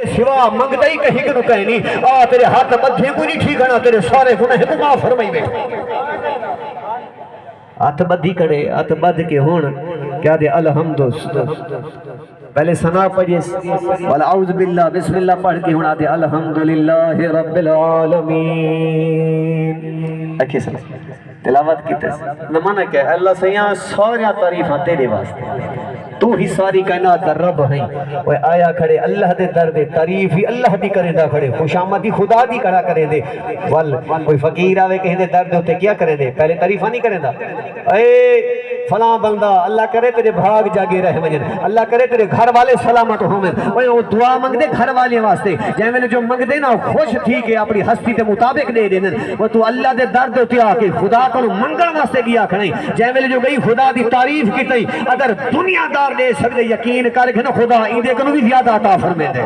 سوا منگتا ہی کہیں کنو کہنی آ تیرے ہاتھ بدھے کو نہیں ٹھیک ہے تیرے سارے گناہ کو معاف فرمائی بیٹھے ہاتھ بدھی کرے ہاتھ بدھ کے ہون کیا دے الحمد پہلے ثنا پڑھیس والعوذ باللہ بسم اللہ پڑھ کے ہونا دے الحمدللہ رب العالمین اکھی سنا تلاوت کی تیسے نمانا کیا ہے اللہ سیاں سارا تعریفہ تیرے واسطے تو ہی ساری کائنات در رب ہیں وہ آیا کھڑے اللہ دے در دے تعریف ہی اللہ دی کرے دا کھڑے خوش آمدی خدا دی کھڑا کرے دے کوئی فقیر آوے کہیں دے در دے ہوتے کیا کرے دے پہلے تعریفہ نہیں کرے دا اے فلاں بندہ اللہ کرے تیرے بھاگ جاگے رہے مجھے اللہ کرے تیرے گھر والے سلامت ہوں میں وہ دعا منگ دے گھر والے واسطے جائے میں نے جو منگ دے نا خوش تھی کہ اپنی ہستی تے مطابق دے دے وہ تو اللہ دے درد ہوتی آکے خدا کو منگل واسطے گیا کھڑیں جائے میں نے جو گئی خدا دی تعریف کی تئی اگر دنیا دار دے سکتے یقین کر کے نا خدا ایندے کنو بھی زیادہ عطا فرمے دے